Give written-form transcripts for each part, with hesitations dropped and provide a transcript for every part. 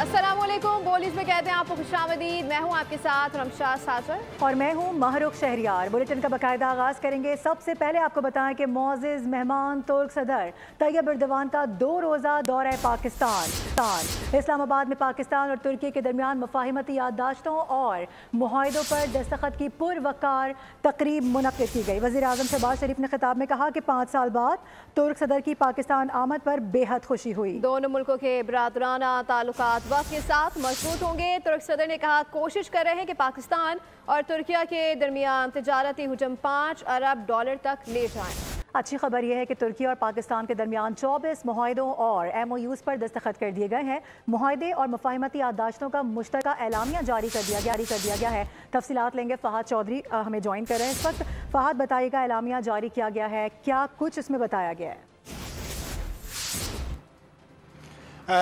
अस्सलामुअलैकुम। बोलीज में कहते हैं आपको खुशामदीद। मैं हूं आपके साथ रमशा साजर और मैं हूं महरुख शहरियार। बुलेटिन का बाकायदा आगाज करेंगे। सबसे पहले आपको बताएं कि मोअज़्ज़िज़ मेहमान तुर्क सदर तैयब एर्दोगान का 2 रोज़ा दौरा पाकिस्तान। इस्लामाबाद में पाकिस्तान और तुर्की के दरमियान मुफाहिमती याददाश्तों और मुआहिदों पर दस्तखत की पुरवकार तकरीब मुनक्किद की गई। वज़ीर आज़म शहबाज शरीफ ने खिताब में कहा कि 5 साल बाद तुर्क सदर की पाकिस्तान आमद पर बेहद खुशी हुई। दोनों मुल्कों के बरादराना ताल्लुकात वक्त के साथ मजबूत होंगे। तुर्क सदर ने कहा कोशिश कर रहे हैं कि पाकिस्तान और तुर्किया के दरमियान तिजारती हुजम $5 अरब तक ले जाएं। अच्छी खबर यह है कि तुर्की और पाकिस्तान के दरमियान 24 मुआहिदों और MOUs पर दस्तखत कर दिए गए हैं। मुआहिदे और मुफाहिमती याददाश्तों का मुश्तरका एलामिया जारी कर दिया गया है। तफसीलात लेंगे। फहद चौधरी हमें ज्वाइन कर रहे हैं इस वक्त। फहद, बताइएगा, एलामिया जारी किया गया है, क्या कुछ इसमें बताया गया है?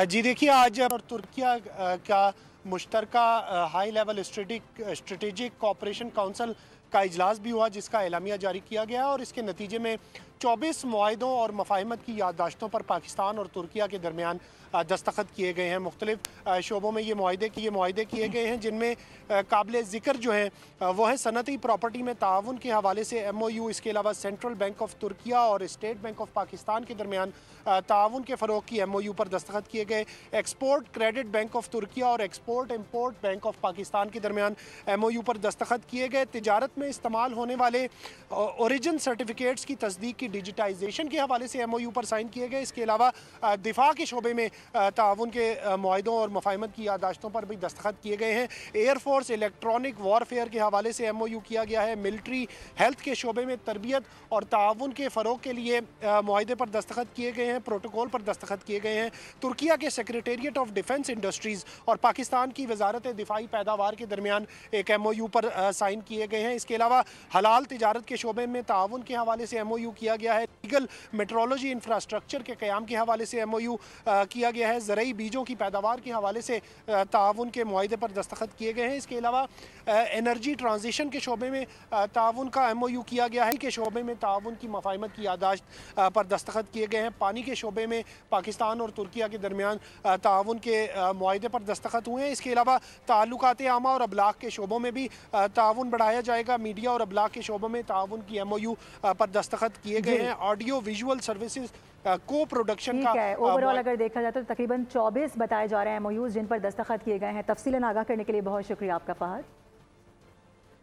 जी देखिए, आज और तुर्किया का मुश्तरका high level strategic cooperation council का इजलास भी हुआ, जिसका एलामिया जारी किया गया और इसके नतीजे में 24 मुआहिदों और मफाहिमत की याददाश्तों पर पाकिस्तान और तुर्किया के दरमियान दस्तखत किए गए हैं। मुख्तलिफ शोबों में ये मुआहिदे किए गए हैं, जिनमें काबिल ज़िक्र जो है वो है सनती प्रॉपर्टी में ताउन के हवाले से MOU। इसके अलावा सेंट्रल बैंक ऑफ तुर्किया और स्टेट बैंक ऑफ पाकिस्तान के दरमियान ताउन के फ़रोग की MOU पर दस्तखत किए गए। Export credit bank of Turkiye और export import bank of Pakistan के दरमियान MOU पर दस्तखत किए गए। तिजारत में इस्तेमाल होने वाले ओरिजिन सर्टिफिकेट्स की तस्दीक की डिजिटाइजेशन के हवाले से MOU पर साइन किए गए। इसके अलावा दिफा के शोबे में ताउन के मुआहिदों और मफाहिमत की याददाश्तों पर भी दस्तखत किए गए हैं। एयरफोर्स इलेक्ट्रॉनिक वॉरफेयर के हवाले से MOU किया गया है। मिलिट्री हेल्थ के शोबे में तरबियत और ताउन के फ़रोग के लिए मुआहिदे पर दस्तखत किए गए हैं। प्रोटोकॉल पर दस्तखत किए गए हैं। तुर्किया के सेक्रेटेरिएट ऑफ डिफेंस इंडस्ट्रीज़ और पाकिस्तान की वजारत दिफाई पैदावार के दरमियान एक MOU पर साइन किए गए हैं। इसके अलावा हलाल तिजारत के शोबे में ताउन के हवाले से MOU किया गया है। लीगल मेट्रोलॉजी इंफ्रास्ट्रक्चर के क़याम के हवाले से MOU किया गया है। ज़रई बीजों की पैदावार के हवाले से ताउन के मुआहिदे पर दस्तखत किए गए हैं। इसके अलावा एनर्जी ट्रांजिशन के शोबे में ताउन का MOU किया गया है। के शोबे में ताउन की मफाहिमत की याददाश्त पर दस्तखत किए गए हैं। पानी के शोबे में पाकिस्तान और तुर्किया के दरमियान ताउन के मुआहिदे पर दस्तखत हुए हैं। इसके अलावा ताल्लुकात आमा और अबलाग के शोबों में भी ताउन बढ़ाया जाएगा। मीडिया और अबलाग के शोबों में ताउन की MOU पर दस्तखत किए गए हैं। ऑडियो विजुअल सर्विसेज को प्रोडक्शन का ओवरऑल अगर देखा जाए तो तकरीबन 24 बताए जा रहे हैं MOUs जिन पर दस्तखत किए गए हैं। तफसीलन आगाह करने के लिए बहुत शुक्रिया आपका फहद।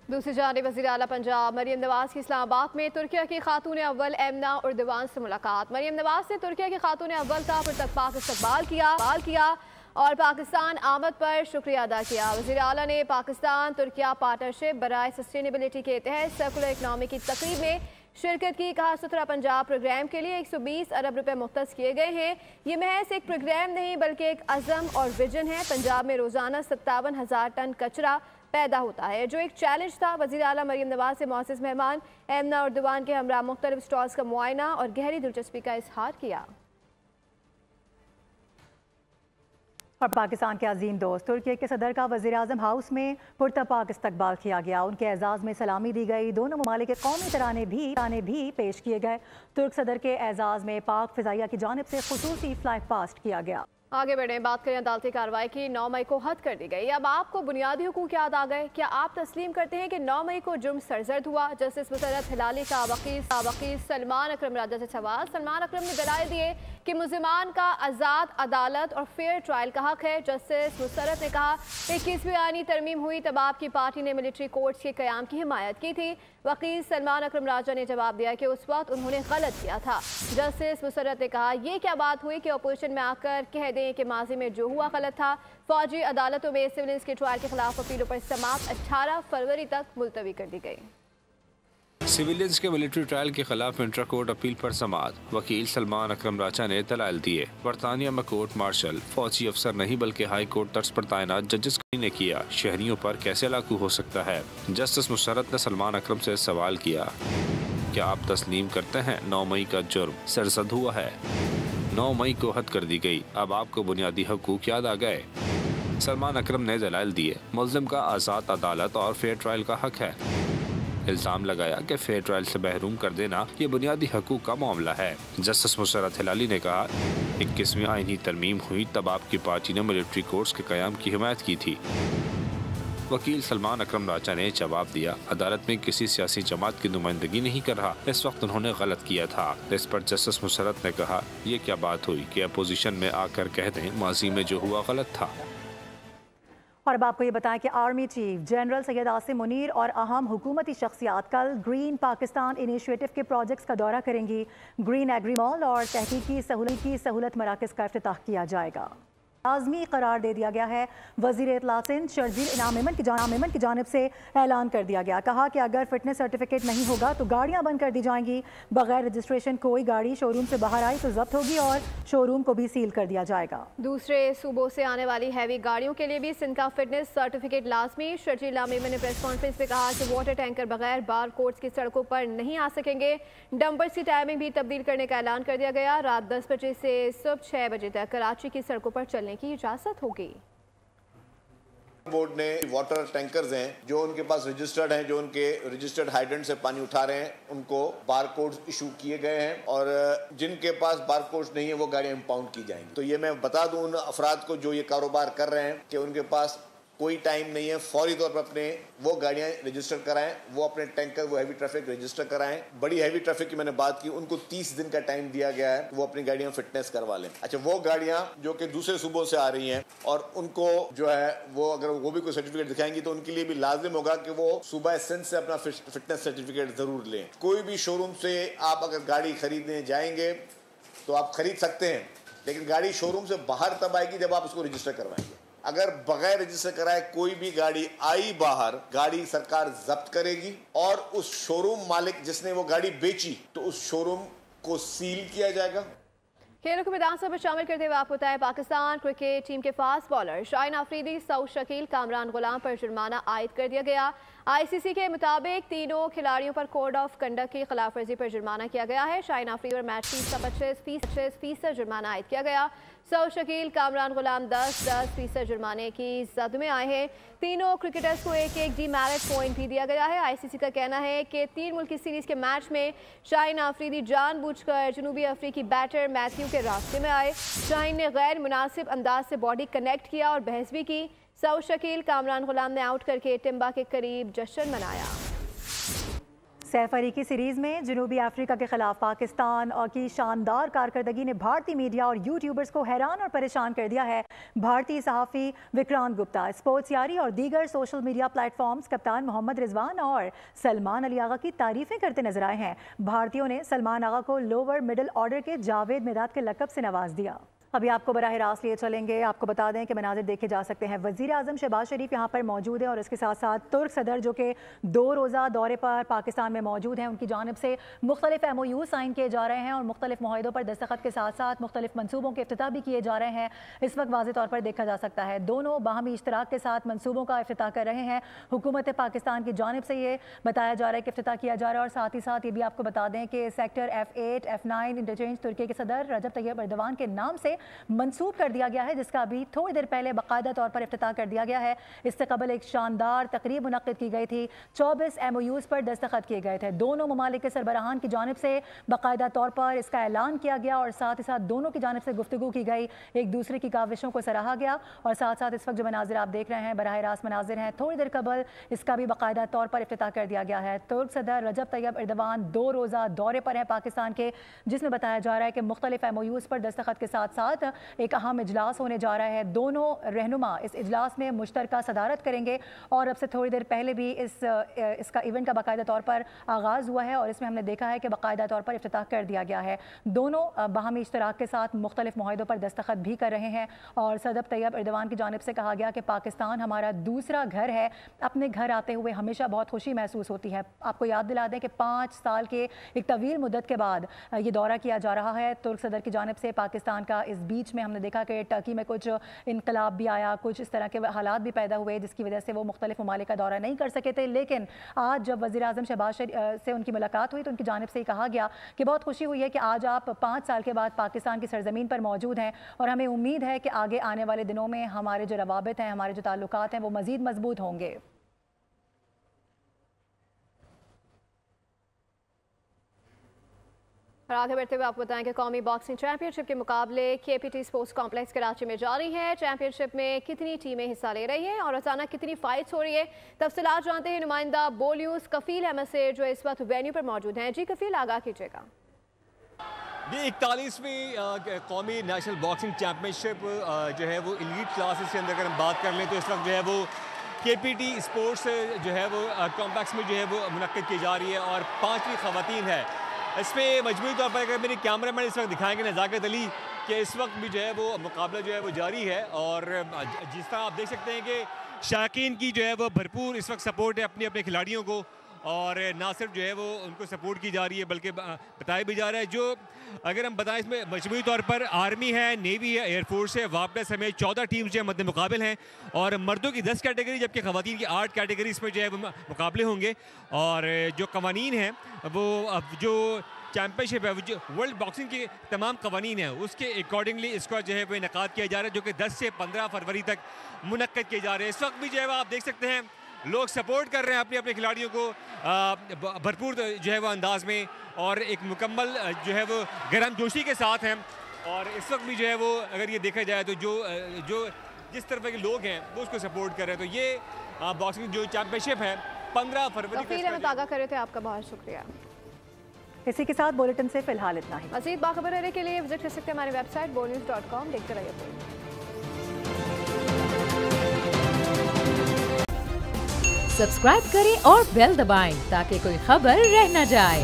दूसरी जानिब वज़ीर आला पंजाब मरियम नवाज की इस्लामाबाद में तुर्किया की खातून अव्वल एमना उर्दवान से मुलाकात। मरियम नवाज ने तुर्किया की खातून अव्वल का पुरतकपाक इस्तकबाल किया और पाकिस्तान आमद पर शुक्रिया अदा किया। वज़ीर आला ने पाकिस्तान तुर्किया पार्टनरशिप बराए सस्टेनेबिलिटी के तहत सर्कुलर इकनॉमी की तकरीब में शिरकत की। कहा सुथरा पंजाब प्रोग्राम के लिए 120 अरब रुपए मुख्तस किए गए हैं। ये महज एक प्रोग्राम नहीं बल्कि एक अज़म और विजन है। पंजाब में रोज़ाना 57,000 टन कचरा पैदा होता है, जो एक चैलेंज था। वज़ीर आला मरियम नवाज से मुअज़्ज़िज़ मेहमान एमना उर्दवान के हमरा मुख्तलिफ स्टॉल्स का मुआयना और गहरी दिलचस्पी का इजहार किया। और पाकिस्तान के अजीम दोस्त तुर्की के सदर का वज़ीर आज़म हाउस में पुरतपाक इस्तकबाल किया गया। उनके एजाज़ में सलामी दी गई। दोनों ममालिक के कौमी तराने भी पेश किए गए। तुर्क सदर के एजाज़ में पाक फ़िज़ाइया की जानिब से खुसूसी फ्लाई पास्ट किया गया। आगे बढ़े, बात करें अदालती कार्रवाई की। 9 मई को हद कर दी गई। अब आपको बुनियादी हुकूक याद आ गए। क्या आप तस्लीम करते हैं कि 9 मई को जुर्म सरजद हुआ? जस्टिस मुसर्रत हिलाली का वकील सलमान अकरम राजा से सवाल। सलमान अकरम ने दलाइल दिए कि मुल्ज़िमान का आज़ाद अदालत और फेयर ट्रायल का हक है। जस्टिस मुसर्रत ने कहा 21वीं आईनी तरमीम हुई तब आपकी पार्टी ने मिलिट्री कोर्ट्स के क़याम की हिमायत की थी। वकील सलमान अकरम राजा ने जवाब दिया कि उस वक्त उन्होंने गलत किया था। जस्टिस मुसर्रत ने कहा ये क्या बात हुई कि अपोजिशन में आकर कह दें कि माजी में जो हुआ गलत था। फौजी अदालतों में सिविलियंस के ट्रायल के खिलाफ अपीलों पर समाप्त 18 फरवरी तक मुलतवी कर दी गई। सिविलियंस के मिलिट्री ट्रायल के खिलाफ इंट्रा कोर्ट अपील पर समाअत। वकील सलमान अकरम राजा ने दलाइल दिए। बरतानिया में कोर्ट मार्शल फौजी अफसर नहीं बल्कि हाई कोर्ट तर्ज पर तैनात जजेस ने किया। शहरियों पर कैसे लागू हो सकता है? जस्टिस मुसर्रत ने सलमान अकरम से सवाल किया, क्या आप तस्लीम करते हैं 9 मई का जुर्म सरजद हुआ है? 9 मई को हद कर दी गई। अब आपको बुनियादी हकूक याद आ गए? सलमान अकरम ने दलाइल दिए। मुल्ज़िम का आज़ाद अदालत और फेयर ट्रायल का हक है। इल्जाम लगाया कि फेयर ट्रायल से महरूम कर देना ये बुनियादी हकूक का मामला है। जस्टिस मुसर्रत हिलाली ने कहा, 21वीं आईनी तरमीम हुई तब आपकी पार्टी ने मिलिट्री कोर्ट्स के कयाम की हिमायत की थी। वकील सलमान अकरम राजा ने जवाब दिया, अदालत में किसी सियासी जमात की नुमाइंदगी नहीं कर रहा, इस वक्त उन्होंने गलत किया था। इस पर जस्टिस मुसर्रत ने कहा, ये क्या बात हुई कि अपोजिशन में आकर कह दें माजी में जो हुआ गलत था। और अब आपको ये बताएं कि army chief general Syed Asim Munir और अहम हुकूमती शख्सियात कल ग्रीन पाकिस्तान इनिशिएटिव के प्रोजेक्ट्स का दौरा करेंगी। ग्रीन एग्री मॉल और तहकीकी सहूलत मराकज़ का इफ्तिताह किया जाएगा। लाज़मी करार दे दिया गया है। वज़ीर इत्तला सिंध शर्जील इनाम मेमन की जानिब से ऐलान कर दिया गया, कहा कि अगर फिटनेस सर्टिफिकेट नहीं होगा तो गाड़ियां बंद कर दी जाएंगी। बगैर रजिस्ट्रेशन कोई गाड़ी शोरूम से बाहर आई तो जब्त होगी और शोरूम को भी सील कर दिया जाएगा। दूसरे सूबों से आने वाली हैवी गाड़ियों के लिए भी सिंध का फिटनेस सर्टिफिकेट लाजमी। शर्जील इनाम मेमन ने प्रेस कॉन्फ्रेंस में कहा कि वाटर टैंकर बगैर बार कोर्ट्स की सड़कों पर नहीं आ सकेंगे। डंपर्स की टाइमिंग भी तब्दील करने का ऐलान कर दिया गया। रात 10 बजे से सुबह 6 बजे तक कराची की सड़कों पर चलने की इजाजत होगी। बोर्ड ने वाटर टैंकर्स हैं जो उनके पास रजिस्टर्ड हैं, जो उनके रजिस्टर्ड हाइड्रेंट से पानी उठा रहे हैं, उनको बार कोड्स इशू किए गए हैं और जिनके पास बार कोड्स नहीं है वो गाड़ियां इंपाउंड की जाएंगी। तो ये मैं बता दूं उन अफराद को जो ये कारोबार कर रहे हैं कि उनके पास कोई टाइम नहीं है, फौरी तौर पर अपने वो गाड़ियां रजिस्टर कराएं, वो अपने टैंकर वो हैवी ट्रैफिक रजिस्टर कराएं। बड़ी हैवी ट्रैफिक की मैंने बात की, उनको 30 दिन का टाइम दिया गया है, वो अपनी गाड़ियां फिटनेस करवा लें। अच्छा, वो गाड़ियां जो कि दूसरे सूबों से आ रही हैं और उनको जो है वो अगर वो भी कोई सर्टिफिकेट दिखाएंगी तो उनके लिए भी लाजिम होगा कि वो सूबा सिंध से अपना फिटनेस सर्टिफिकेट जरूर लें। कोई भी शोरूम से आप अगर गाड़ी खरीदने जाएंगे तो आप खरीद सकते हैं, लेकिन गाड़ी शोरूम से बाहर तब आएगी जब आप उसको रजिस्टर करवाएंगे। अगर बगैर रजिस्टर कराए कोई भी गाड़ी आई बाहर, गाड़ी सरकार जब्त करेगी और उस शोरूम मालिक जिसने वो गाड़ी बेची तो उस शोरूम को सील किया जाएगा। खेलों के मैदान से शामिल करते हुए आपको बताएं, पाकिस्तान क्रिकेट टीम के फास्ट बॉलर शाहीन आफरीदी, सऊद शकील, कामरान गुलाम पर जुर्माना आयद कर दिया गया। आईसीसी के मुताबिक तीनों खिलाड़ियों पर कोड ऑफ कंडक्ट की खिलाफ वर्जी पर जुर्माना किया गया है। शाहीन आफरीदी और मैच फीस का 25% जुर्माना आयद किया गया। सऊद शकील, कामरान गुलाम 10% जुर्माने की जद में आए हैं। तीनों क्रिकेटर्स को एक डीमेरिट पॉइंट भी दिया गया है। आईसीसी का कहना है कि 3 मुल्की सीरीज के मैच में शाहीन आफरीदी जानबूझकर जनूबी अफ्रीकी बैटर मैथ्यू के रास्ते में आए। शाहीन ने गैर मुनासिब अंदाज से बॉडी कनेक्ट किया और बहस भी की। सऊद शकील, कामरान गुलाम ने आउट करके टिम्बा के करीब जश्न मनाया। सैफ अली की सीरीज़ में जनूबी अफ्रीका के खिलाफ पाकिस्तान और की शानदार कारकर्दगी ने भारतीय मीडिया और यूट्यूबर्स को हैरान और परेशान कर दिया है। भारतीय सहाफ़ी विक्रांत गुप्ता, स्पोर्ट्स यारी और दीगर सोशल मीडिया प्लेटफॉर्म्स कप्तान मोहम्मद रिजवान और सलमान अली आगा की तारीफ़ें करते नजर आए हैं। भारतीयों ने सलमान आगा को लोअर मिडिल ऑर्डर के जावेद मिदाद के लक़ब से नवाज दिया। अभी आपको बराह रास्त लिए चलेंगे। आपको बता दें कि मनाजिर देखे जा सकते हैं। वज़ीर आज़म शहबाज शरीफ यहाँ पर मौजूद है और इसके साथ साथ तुर्क सदर जो कि 2 रोज़ा दौरे पर पाकिस्तान में मौजूद हैं, उनकी जानिब से मुख्तलिफ MOU साइन किए जा रहे हैं और मुख्तलिफ मुआहिदों पर दस्तखत के साथ साथ मुख्तलिफ मनसूबों के इफ्तिताह भी किए जा रहे हैं। इस वक्त वाज़ेह तौर पर देखा जा सकता है दोनों बाहमी इश्तराक के साथ मनसूबों का इफ्तिताह कर रहे हैं। हुकूमत पाकिस्तान की जानिब से ये बताया जा रहा है कि इफ्तिताह किया जा रहा है और साथ ही साथ ये भी आपको बता दें कि सेक्टर F8 F9 इंटरचेंज तुर्की के सदर रजब तैयब एर्दोगान के नाम से मंसूब कर दिया गया है, जिसका अभी थोड़ी देर पहले बाकायदा तौर पर इफ्तिताह कर दिया गया है। इससे कबल एक शानदार तकरीब मुनक्किद की गई थी। 24 MOUs पर दस्तखत किए गए थे। दोनों ममालिक के सरबराहान की जानिब से बाकायदा तौर पर इसका ऐलान किया गया और साथ ही साथ दोनों की जानिब से गुफ्तगू की गई, एक दूसरे की काविशों को सराहा गया और साथ साथ इस वक्त जो मनाजिर आप देख रहे हैं बराह रास्त मनाजिर हैं। थोड़ी देर कबल इसका भी बाकायदा तौर पर इफ्तिताह कर दिया गया है। तुर्क सदर रजब तैयब एर्दोगान 2 रोज़ा दौरे पर है पाकिस्तान के, जिसमें बताया जा रहा है कि मुख्तलिफ MOUs पर दस्तखत के साथ साथ एक अहम इजलास होने जा रहा है। दोनों रहनुमा इस इजलास में मुश्तरका सदारत करेंगे और अब से थोड़ी देर पहले भी इसका इवेंट का बाकायदा तौर पर आगाज़ हुआ है और इसमें हमने देखा है कि बाकायदा तौर पर इफ्तिताह कर दिया गया है। दोनों बाहमी इश्तराक के साथ मुख्तलिफ मुआहिदों पर दस्तखत भी कर रहे हैं और सदर तैयब एर्दोगान की जानिब से कहा गया कि पाकिस्तान हमारा दूसरा घर है। अपने घर आते हुए हमेशा बहुत खुशी महसूस होती है। आपको याद दिला दें कि 5 साल के एक तवील मुद्दत के बाद ये दौरा किया जा रहा है तुर्क सदर की जानिब से पाकिस्तान का। इस बीच में हमने देखा कि टर्की में कुछ इनकलाब भी आया, कुछ इस तरह के हालात भी पैदा हुए जिसकी वजह से वो मुख्तलिफ ममालिक का दौरा नहीं कर सके थे। लेकिन आज जब वज़ीर आज़म शहबाज से उनकी मुलाकात हुई तो उनकी जानिब से कहा गया कि बहुत खुशी हुई है कि आज आप 5 साल के बाद पाकिस्तान की सरजमीन पर मौजूद हैं और हमें उम्मीद है कि आगे आने वाले दिनों में हमारे जो रवाबित हैं, हमारे जो ताल्लुकात हैं वो मज़ीद मजबूत होंगे। और आगे बढ़ते हुए आपको बताएं कि कौमी बॉक्सिंग चैंपियनशिप के मुकाबले KPT स्पोर्ट्स कॉम्प्लेक्स कराची में जारी है। चैंपियनशिप में कितनी टीमें हिस्सा ले रही हैं और रोजाना कितनी फाइट्स हो रही है, तफसीलात जानते हैं नुमाइंदा बोल न्यूज़ कफील अहमद से, जो इस वक्त वेन्यू पर मौजूद हैं। जी कफील, आगाह कीजिएगा। ये 41वीं कौमी नेशनल बॉक्सिंग चैंपियनशिप जो है वो एलीट क्लासेस के अंदर अगर हम बात कर लें तो इस वक्त जो है वो KPT स्पोर्ट्स जो है वो कॉम्प्लेक्स में जो है वो मुनक्किद की जा रही है और 5वीं ख़वातीन है। इसमें मजमूई तौर पर अगर मेरे कैमरा मैन इस वक्त दिखाएंगे नज़ाकत अली कि इस वक्त भी जो है वो मुकाबला जो है वो जारी है और जिस तरह आप देख सकते हैं कि शायकीन की जो है वो भरपूर इस वक्त सपोर्ट है अपने अपने खिलाड़ियों को और ना सिर्फ जो है वो उनको सपोर्ट की जा रही है बल्कि बताया भी जा रहा है। जो अगर हम बताएं इसमें मजमूई तौर पर आर्मी है, नेवी है, एयरफोर्स है, वापडा समेत 14 टीम्स जो है मद्दे मुकाबिल हैं और मर्दों की 10 कैटेगरी जबकि ख़वातीन की 8 कैटेगरीज में जो है वो मुकाबले होंगे। और जो कवानीन हैं वो जो चैंपियनशिप है जो वर्ल्ड बॉक्सिंग के तमाम कवानीन हैं उसके अकॉर्डिंगली इसका जो है वो इनेकाद किया जा रहा है, जो कि 10 से 15 फरवरी तक मुनक्किद किए जा रहे हैं। इस वक्त भी जो है आप देख सकते हैं लोग सपोर्ट कर रहे हैं अपने अपने खिलाड़ियों को भरपूर जो है वो अंदाज में और एक मुकम्मल जो है वो गर्म जोशी के साथ हैं। और इस वक्त भी जो है वो अगर ये देखा जाए तो जो जिस तरह के लोग हैं वो उसको सपोर्ट कर रहे हैं। तो ये बॉक्सिंग जो चैंपियनशिप है 15 फरवरी को आगाह कर रहे थे, आपका बहुत शुक्रिया। इसी के साथ बुलेटिन से फिलहाल इतना ही। मज़ीद बाखबर रहने के लिए विजिट कर सकते हैं हमारी वेबसाइट bolnews.com। देखते रहिए। सब्सक्राइब करें और बेल दबाएं ताकि कोई खबर रह न जाए।